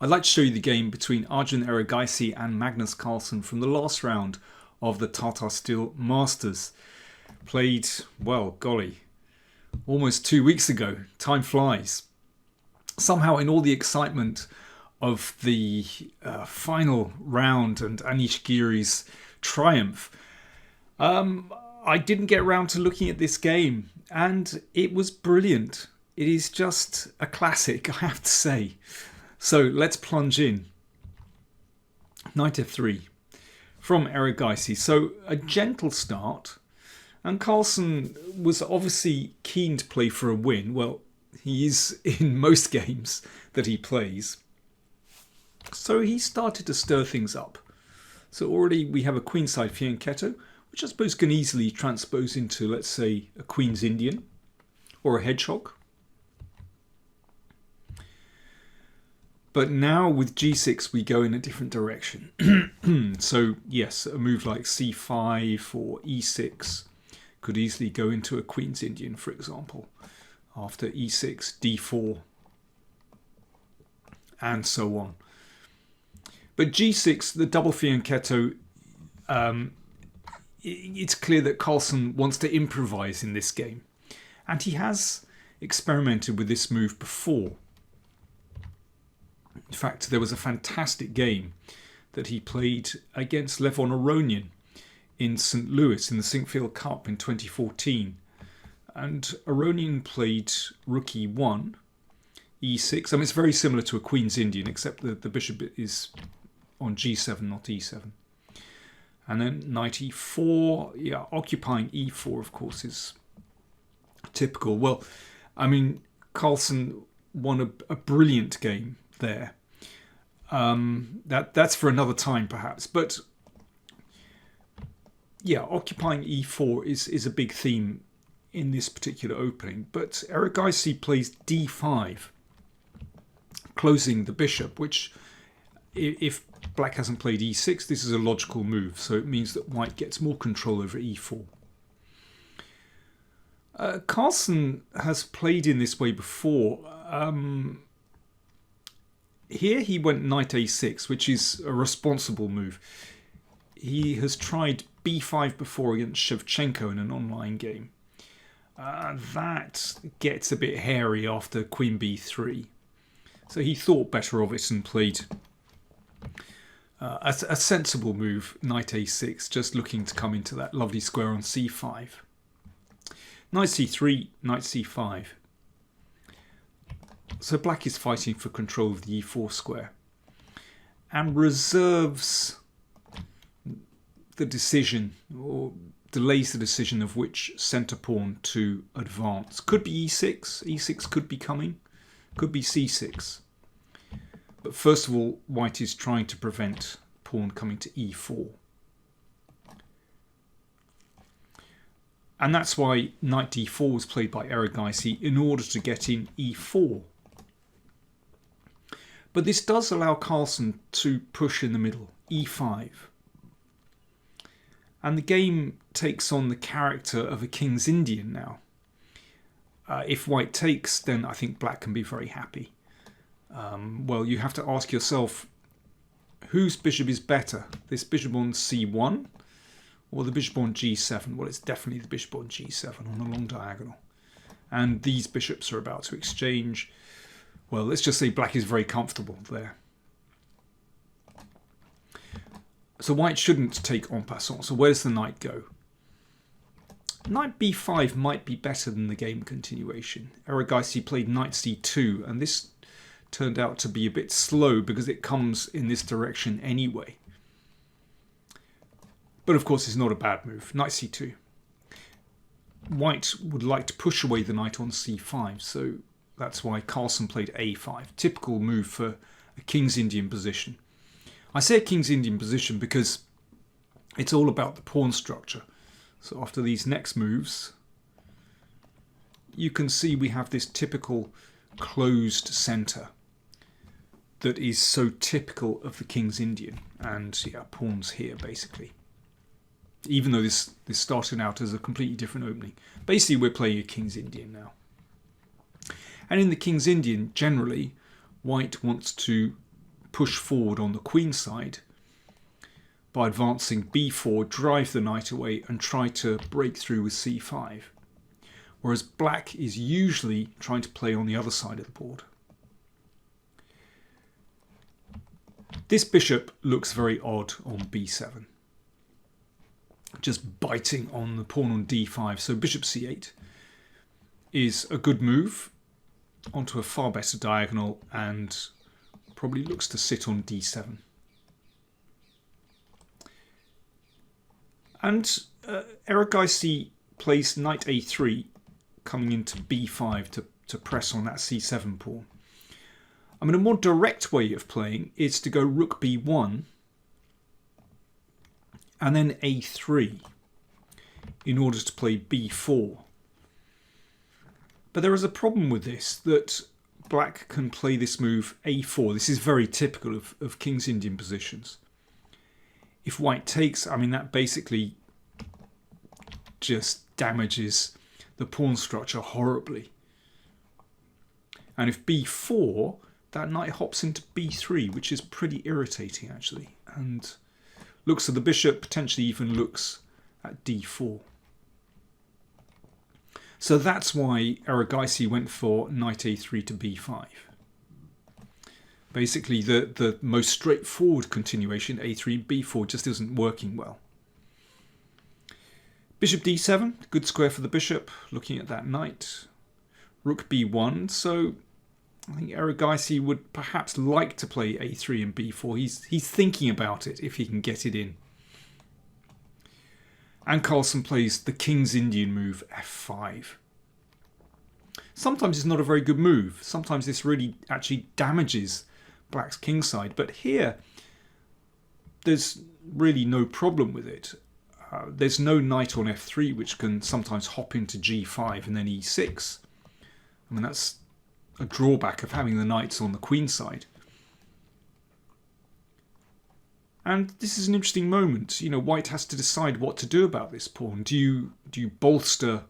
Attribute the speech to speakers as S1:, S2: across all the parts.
S1: I'd like to show you the game between Arjun Erigaisi and Magnus Carlsen from the last round of the Tata Steel Masters. Played, well, golly, almost 2 weeks ago. Time flies. Somehow in all the excitement of the final round and Anish Giri's triumph, I didn't get around to looking at this game, and it was brilliant. It is just a classic, I have to say. So let's plunge in. Knight f3 from Erigaisi. So a gentle start, and Carlsen was obviously keen to play for a win. Well, he is in most games that he plays. So he started to stir things up. So already we have a queenside fianchetto, which I suppose can easily transpose into, let's say, a Queen's Indian or a hedgehog. But now with g6 we go in a different direction. So yes, a move like c5 or e6 could easily go into a Queen's Indian, for example, after e6, d4, and so on. But g6, the double fianchetto, it's clear that Carlsen wants to improvise in this game. And he has experimented with this move before. In fact, there was a fantastic game that he played against Levon Aronian in St. Louis in the Sinkfield Cup in 2014. And Aronian played rook e1, e6. I mean, it's very similar to a Queen's Indian, except that the bishop is on g7, not e7. And then knight e4, yeah, occupying e4, of course, is typical. Well, I mean, Carlsen won a brilliant game there. That's for another time, perhaps. But yeah, occupying e4 is a big theme in this particular opening. But Erigaisi plays d5, closing the bishop, which, if black hasn't played e6, this is a logical move. So it means that white gets more control over e4. Carlsen has played in this way before. Here he went knight a6, which is a responsible move. He has tried b5 before against Shevchenko in an online game. That gets a bit hairy after queen b3. So he thought better of it and played a sensible move, knight a6, just looking to come into that lovely square on c5. Knight c3, knight c5. So black is fighting for control of the e4 square and reserves the decision, or delays the decision of which centre pawn to advance. Could be e6, e6 could be coming, could be c6. But first of all, white is trying to prevent pawn coming to e4. And that's why knight d4 was played by Erigaisi, in order to get in e4. But this does allow Carlsen to push in the middle, e5. And the game takes on the character of a King's Indian now. If white takes, then I think black can be very happy. Well, you have to ask yourself, whose bishop is better? This bishop on c1 or the bishop on g7? Well, it's definitely the bishop on g7 on the long diagonal. And these bishops are about to exchange. Well, let's just say black is very comfortable there. So white shouldn't take en passant. So where does the knight go? Knight b5 might be better than the game continuation. Erigaisi played knight c2, and this turned out to be a bit slow because it comes in this direction anyway. But of course it's not a bad move. Knight c2. White would like to push away the knight on c5, so that's why Carlsen played a5. Typical move for a King's Indian position. I say a King's Indian position because it's all about the pawn structure. So after these next moves, you can see we have this typical closed centre that is so typical of the King's Indian. And yeah, pawns here basically. Even though this started out as a completely different opening. Basically we're playing a King's Indian now. And in the King's Indian, generally, white wants to push forward on the queen side by advancing b4, drive the knight away and try to break through with c5. Whereas black is usually trying to play on the other side of the board. This bishop looks very odd on b7. Just biting on the pawn on d5. So bishop c8 is a good move onto a far better diagonal and probably looks to sit on d7. And Erigaisi plays knight a3 coming into b5 to press on that c7 pawn. I mean, a more direct way of playing is to go rook b1 and then a3 in order to play b4. But there is a problem with this, that black can play this move a4. This is very typical of King's Indian positions. If white takes, I mean, that basically just damages the pawn structure horribly. And if b4, that knight hops into b3, which is pretty irritating actually, and looks at the bishop, potentially even looks at d4. So that's why Erigaisi went for knight a3 to b5. Basically the most straightforward continuation, a3, b4, just isn't working well. Bishop d7, good square for the bishop, looking at that knight. Rook b1, so I think Erigaisi would perhaps like to play a3 and b4. He's thinking about it if he can get it in. And Carlsen plays the King's Indian move f5. Sometimes it's not a very good move. Sometimes this really actually damages black's kingside. But here, there's really no problem with it. There's no knight on f3, which can sometimes hop into g5 and then e6. I mean, that's a drawback of having the knights on the queen side. And this is an interesting moment. You know, white has to decide what to do about this pawn. Do you bolster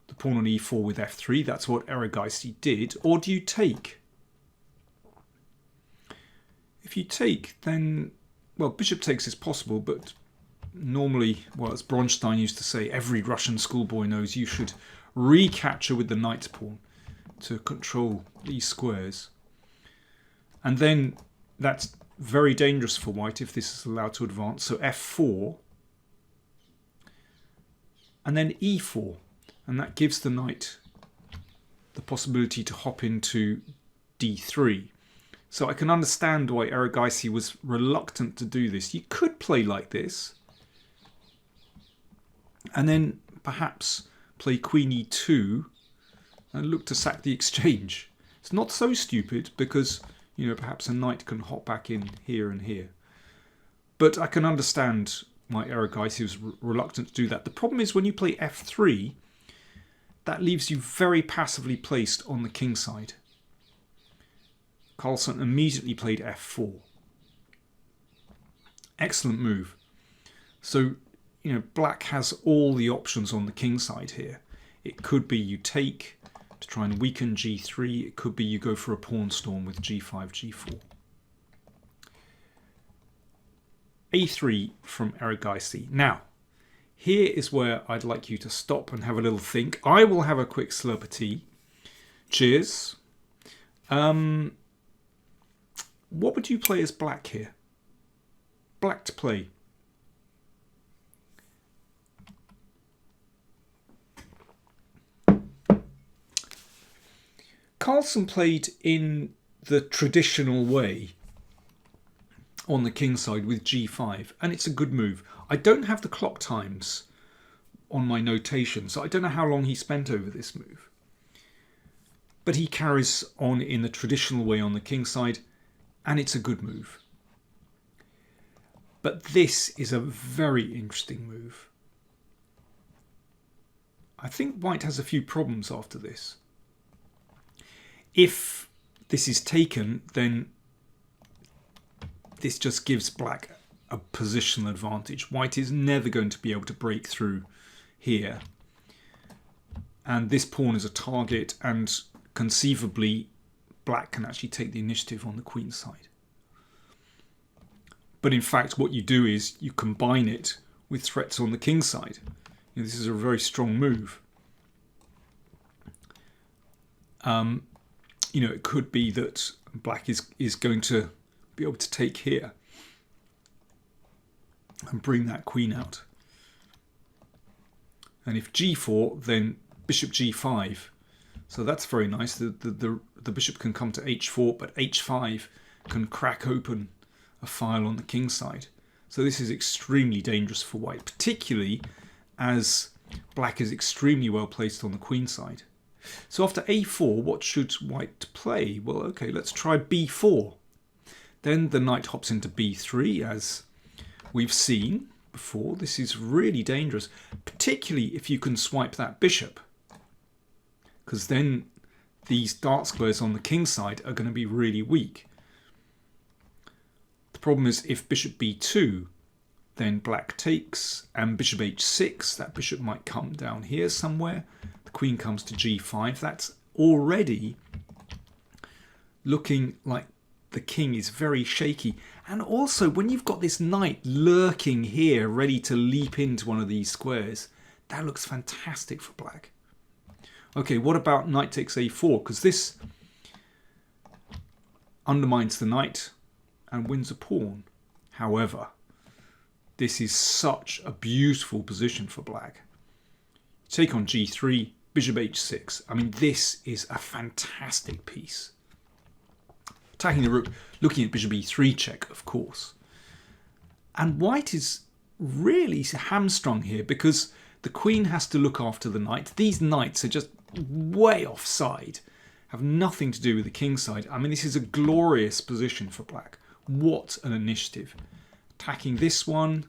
S1: the pawn on e4 with f3? That's what Erigaisi did. Or do you take? If you take, then, well, bishop takes is possible, but normally, well, as Bronstein used to say, every Russian schoolboy knows you should recapture with the knight pawn to control these squares. And then that's very dangerous for white if this is allowed to advance. So f4 and then e4, and that gives the knight the possibility to hop into d3. So I can understand why Erigaisi was reluctant to do this. You could play like this and then perhaps play queen e2 and look to sack the exchange. It's not so stupid because, you know, perhaps a knight can hop back in here and here. But I can understand why Erigaisi was reluctant to do that. The problem is when you play f3, that leaves you very passively placed on the king side. Carlsen immediately played f4. Excellent move. So, you know, black has all the options on the king side here. It could be you take to try and weaken g3. It could be you go for a pawn storm with g5, g4. a3 from Erigaisi. Now, here is where I'd like you to stop and have a little think. I will have a quick slurp of tea. Cheers. What would you play as black here? Black to play. Carlsen played in the traditional way on the king side with g5, and it's a good move. I don't have the clock times on my notation, so I don't know how long he spent over this move. But he carries on in the traditional way on the king side, and it's a good move. But this is a very interesting move. I think white has a few problems after this. If this is taken, then this just gives black a positional advantage. White is never going to be able to break through here. And this pawn is a target, and conceivably black can actually take the initiative on the queen side. But in fact, what you do is you combine it with threats on the king side. This is a very strong move. It could be that black is going to be able to take here and bring that queen out. And if g4, then bishop g5. So that's very nice. The bishop can come to h4, but h5 can crack open a file on the king side. So this is extremely dangerous for white, particularly as black is extremely well placed on the queen side. So after a4, what should white play? Well, okay, let's try b4. Then the knight hops into b3, as we've seen before. This is really dangerous, particularly if you can swipe that bishop, because then these dark squares on the king side are going to be really weak. The problem is if bishop b2, then black takes, and bishop h6, that bishop might come down here somewhere. The queen comes to g5. That's already looking like the king is very shaky. And also, when you've got this knight lurking here, ready to leap into one of these squares, that looks fantastic for black. Okay, what about knight takes a4? Because this undermines the knight and wins a pawn. However, this is such a beautiful position for black. Take on g3, bishop h6. I mean, this is a fantastic piece. Attacking the rook, looking at bishop e3 check, of course. And white is really hamstrung here because the queen has to look after the knight. These knights are just way offside, have nothing to do with the king side. I mean, this is a glorious position for black. What an initiative. Attacking this one,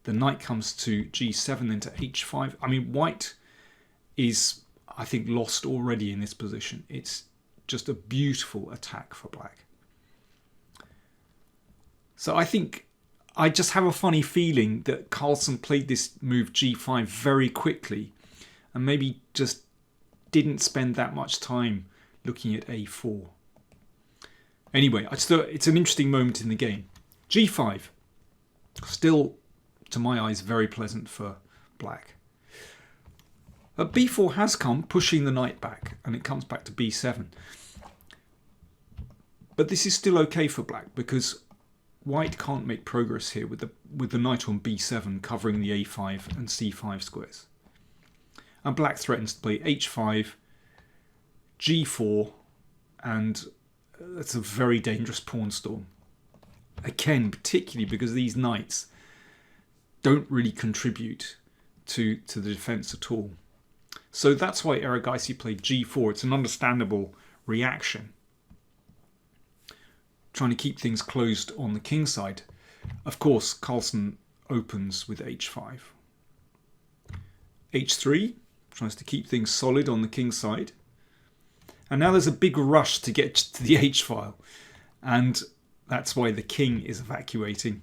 S1: the knight comes to g7, then to h5. I mean, white is, I think, lost already in this position. It's just a beautiful attack for black. So I think I just have a funny feeling that Carlsen played this move g5 very quickly and maybe just didn't spend that much time looking at a4. Anyway, it's an interesting moment in the game. g5, still, to my eyes, very pleasant for black. b4 has come, pushing the knight back, and it comes back to b7. But this is still okay for black because white can't make progress here with the knight on b7 covering the a5 and c5 squares. And black threatens to play h5, g4, and that's a very dangerous pawn storm. Again, particularly because these knights don't really contribute to the defense at all. So that's why Erigaisi played g4. It's an understandable reaction, trying to keep things closed on the king side. Of course, Carlsen opens with h5. h3 tries to keep things solid on the king side. And now there's a big rush to get to the h-file. And that's why the king is evacuating.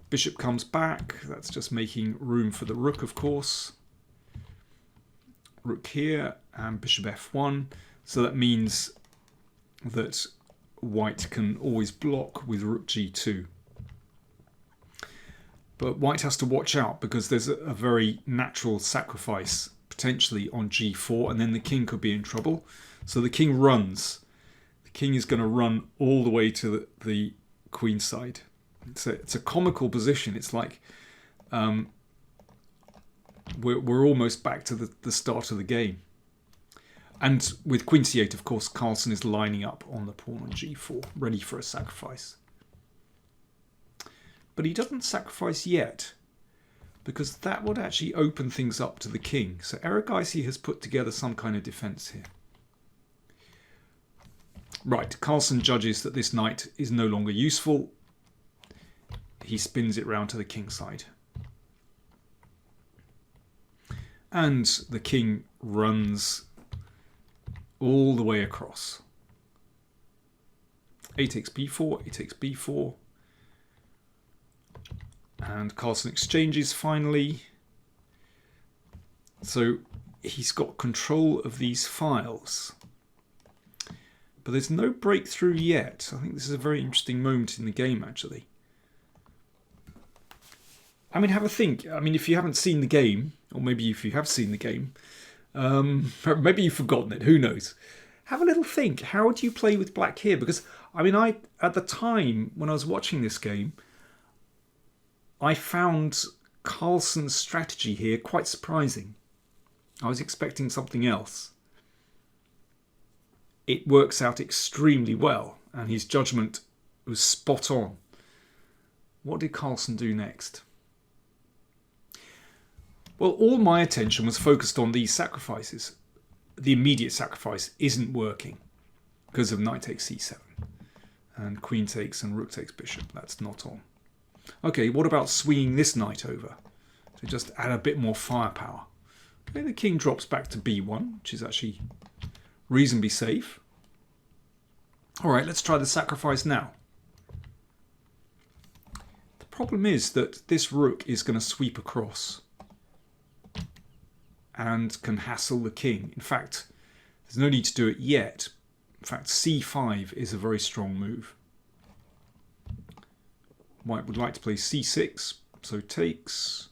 S1: Bishop comes back. That's just making room for the rook, of course. Rook here and bishop f1. So that means that white can always block with rook g2. But white has to watch out because there's a very natural sacrifice potentially on g4, and then the king could be in trouble. So the king runs. The king is going to run all the way to the queen side. It's a comical position. It's like we're almost back to the start of the game. And with queen c8, of course, Carlsen is lining up on the pawn on g4, ready for a sacrifice. But he doesn't sacrifice yet, because that would actually open things up to the king. So Erigaisi has put together some kind of defense here. Right, Carlsen judges that this knight is no longer useful. He spins it round to the king side. And the king runs all the way across. A takes b4, a takes b4. And Carlsen exchanges finally. So he's got control of these files. But there's no breakthrough yet. I think this is a very interesting moment in the game, actually. I mean, have a think. I mean, if you haven't seen the game, or maybe if you have seen the game, maybe you've forgotten it, who knows. Have a little think. How would you play with black here? Because, I mean, at the time when I was watching this game, I found Carlsen's strategy here quite surprising. I was expecting something else. It works out extremely well, and his judgment was spot on. What did Carlsen do next? Well, all my attention was focused on these sacrifices. The immediate sacrifice isn't working because of knight takes c7 and queen takes and rook takes bishop. That's not on. Okay, what about swinging this knight over to just add a bit more firepower? Okay, the king drops back to b1, which is actually reasonably safe. All right, let's try the sacrifice now. The problem is that this rook is going to sweep across and can hassle the king. In fact, there's no need to do it yet. In fact, c5 is a very strong move. White would like to play c6, so takes.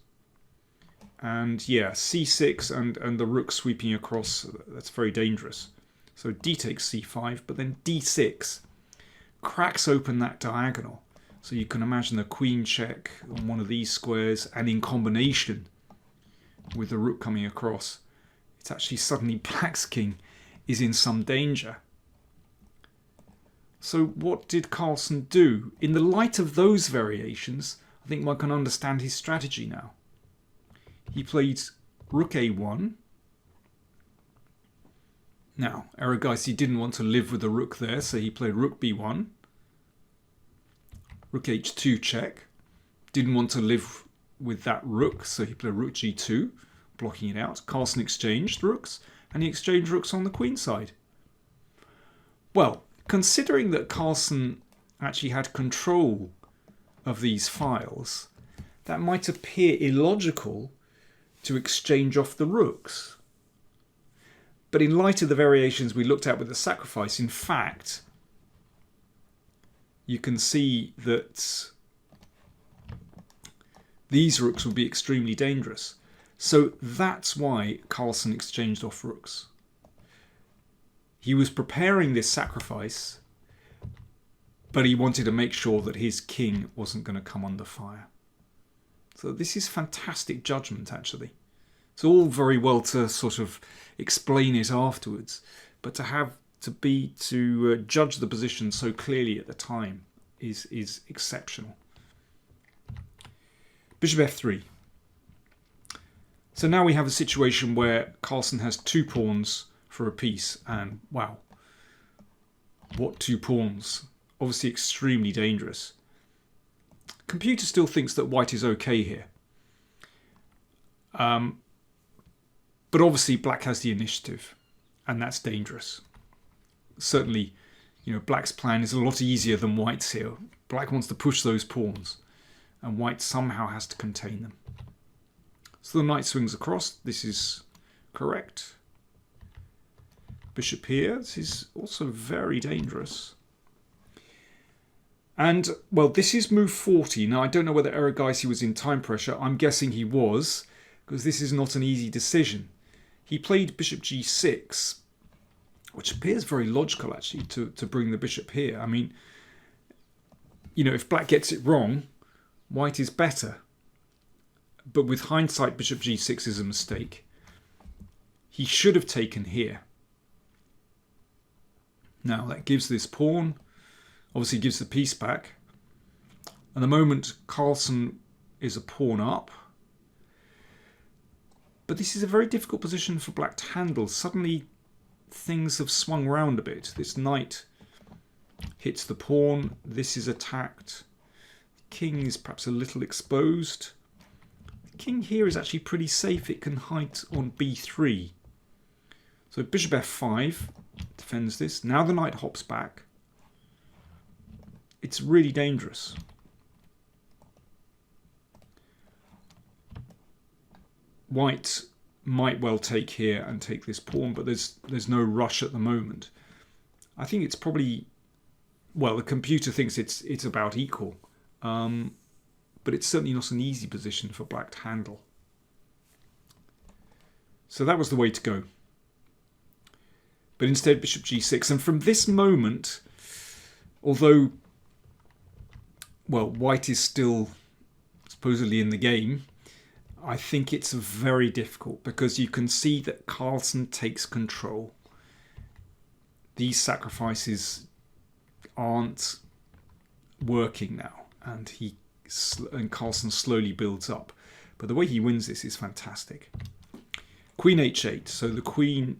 S1: And yeah, c6 and the rook sweeping across, that's very dangerous. So d takes c5, but then d6 cracks open that diagonal. So you can imagine a queen check on one of these squares, and in combination with the rook coming across, it's actually suddenly black's king is in some danger. So what did Carlsen do? In the light of those variations, I think one can understand his strategy now. He played rook a1. Now, Erigaisi didn't want to live with the rook there, so he played rook b1. Rook h2 check. Didn't want to live with that rook, so he played rook g2, blocking it out. Carlsen exchanged rooks, and he exchanged rooks on the queen side. Well, considering that Carlsen actually had control of these files, that might appear illogical to exchange off the rooks. But in light of the variations we looked at with the sacrifice, in fact, you can see that these rooks would be extremely dangerous. So that's why Carlsen exchanged off rooks. He was preparing this sacrifice, but he wanted to make sure that his king wasn't going to come under fire. So this is fantastic judgment, actually. It's all very well to sort of explain it afterwards, but to judge the position so clearly at the time is exceptional. Bishop f3. So now we have a situation where Carlsen has 2 pawns for a piece, and wow, what 2 pawns? Obviously extremely dangerous. Computer still thinks that white is okay here. But obviously black has the initiative, and that's dangerous. Certainly, black's plan is a lot easier than white's here. Black wants to push those pawns, and white somehow has to contain them. So the knight swings across. This is correct. Bishop here. This is also very dangerous. And, well, this is move 40. Now, I don't know whether Erigaisi was in time pressure. I'm guessing he was, because this is not an easy decision. He played bishop g6, which appears very logical, actually, to bring the bishop here. I mean, if black gets it wrong, white is better. But with hindsight, bishop g6 is a mistake. He should have taken here. Now, that gives this pawn, obviously gives the piece back. And the moment Carlsen is a pawn up. But this is a very difficult position for black to handle. Suddenly, things have swung round a bit. This knight hits the pawn. This is attacked. The king is perhaps a little exposed. The king here is actually pretty safe. It can hide on b3. So bishop f5 defends this. Now the knight hops back. It's really dangerous. White might well take here and take this pawn, but there's no rush at the moment. I think it's probably, well, the computer thinks it's about equal, but it's certainly not an easy position for black to handle. So that was the way to go. But instead, bishop g6. And from this moment, although, well, white is still supposedly in the game, I think it's very difficult because you can see that Carlsen takes control. These sacrifices aren't working now, and Carlsen slowly builds up. But the way he wins this is fantastic. Queen h8, so the queen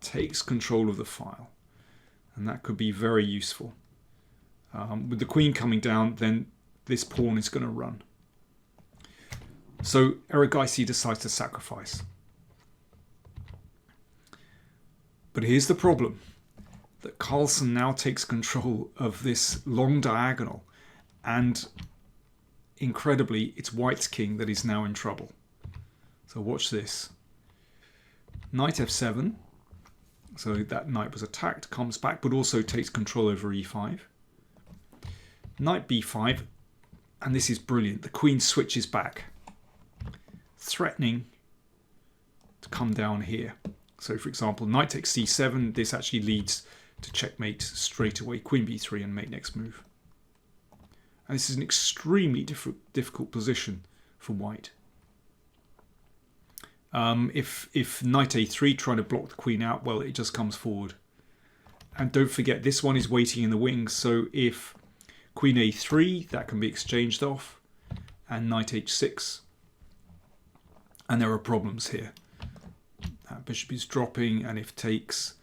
S1: takes control of the file, and that could be very useful. With the queen coming down, then this pawn is going to run. So Erigaisi decides to sacrifice. But here's the problem, that Carlsen now takes control of this long diagonal, and incredibly, it's white's king that is now in trouble. So watch this. Knight f7. So that knight was attacked, comes back, but also takes control over e5. Knight b5, and this is brilliant. The queen switches back, threatening to come down here. So for example, knight takes c7, this actually leads to checkmate straight away. Queen b3 and mate next move. And this is an extremely difficult position for white. If knight a3 trying to block the queen out, well, it just comes forward. And don't forget, this one is waiting in the wings, so if queen a3, that can be exchanged off, and knight h6, and there are problems here. Bishop is dropping, and if takes,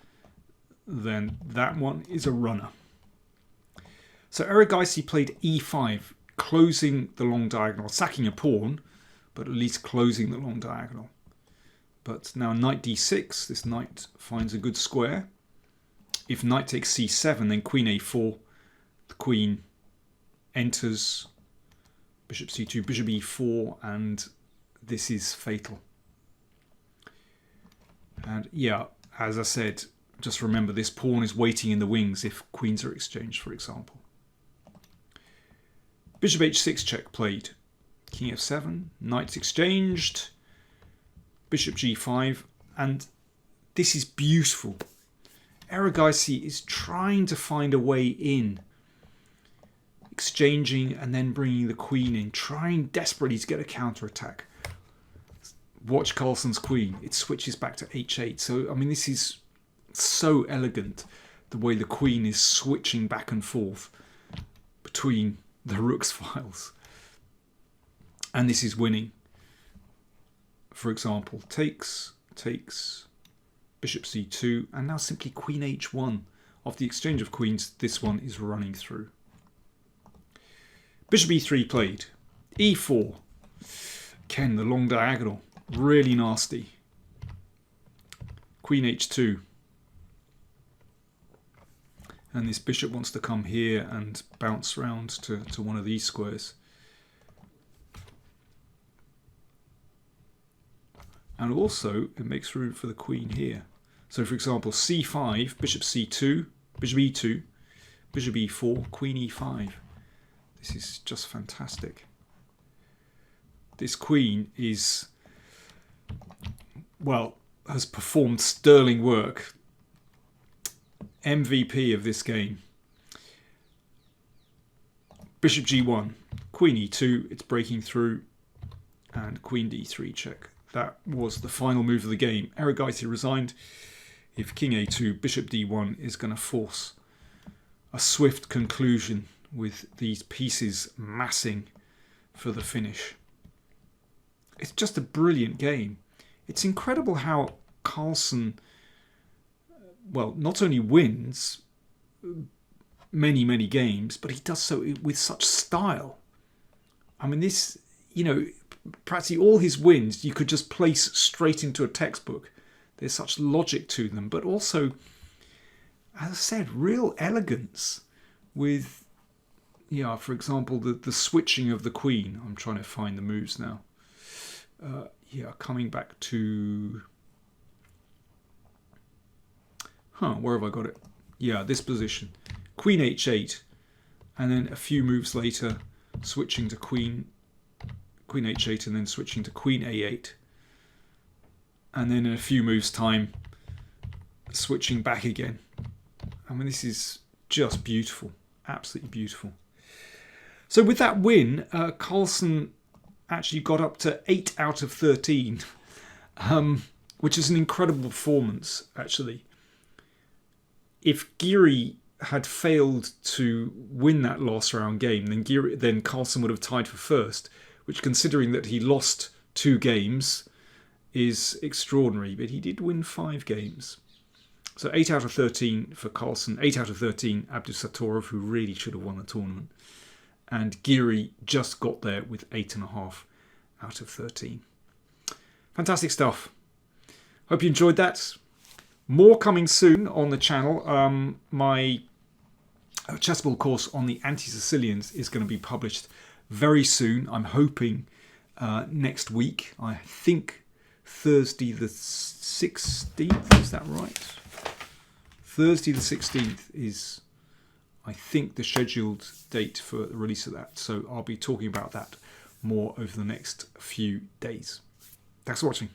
S1: then that one is a runner. So Erigaisi played e5, closing the long diagonal, sacking a pawn, but at least closing the long diagonal. But now knight d6, this knight finds a good square. If knight takes c7, then queen a4, the queen enters, bishop c2, bishop e4, and this is fatal. And yeah, as I said, just remember this pawn is waiting in the wings if queens are exchanged, for example. Bishop h6 check played. King f7, knights exchanged, bishop g5, and this is beautiful. Erigaisi is trying to find a way in, exchanging and then bringing the queen in, trying desperately to get a counterattack. Watch Carlsen's queen. It switches back to h8. So, I mean, this is so elegant, the way the queen is switching back and forth between the rook's files. And this is winning. For example, takes, bishop c2, and now simply queen h1. Of the exchange of queens, this one is running through. Bishop e3 played. e4. Again, the long diagonal. Really nasty. Queen h2. And this bishop wants to come here and bounce round to one of these squares. And also, it makes room for the queen here. So, for example, c5, bishop c2, bishop e2, bishop e4, queen e5. This is just fantastic. This queen is, well, has performed sterling work. MVP of this game. Bishop g1, queen e2, it's breaking through, and queen d3 check. That was the final move of the game. Erigaisi resigned. If king a2, bishop d1 is going to force a swift conclusion with these pieces massing for the finish. It's just a brilliant game. It's incredible how Carlsen, well, not only wins many games, but he does so with such style. I mean, this, you know, practically all his wins you could just place straight into a textbook. There's such logic to them, but also, as I said, real elegance with, yeah, for example, the switching of the queen. I'm trying to find the moves now. Yeah, coming back to Where have I got it? Yeah, this position. Queen h8, and then a few moves later, switching to queen h8, and then switching to queen a8. And then in a few moves' time, switching back again. I mean, this is just beautiful. Absolutely beautiful. So with that win, Carlsen actually got up to 8 out of 13, which is an incredible performance, actually. If Giri had failed to win that last round game, then Carlsen would have tied for first, which, considering that he lost 2 games, is extraordinary. But he did win 5 games. So 8 out of 13 for Carlsen, 8 out of 13 Abdusattorov, who really should have won the tournament. And Giri just got there with 8.5 out of 13. Fantastic stuff. Hope you enjoyed that. More coming soon on the channel. My chessboard course on the anti-Sicilians is going to be published very soon. I'm hoping next week. I think Thursday the 16th. Is that right? Thursday the 16th is, I think, the scheduled date for the release of that. So I'll be talking about that more over the next few days. Thanks for watching.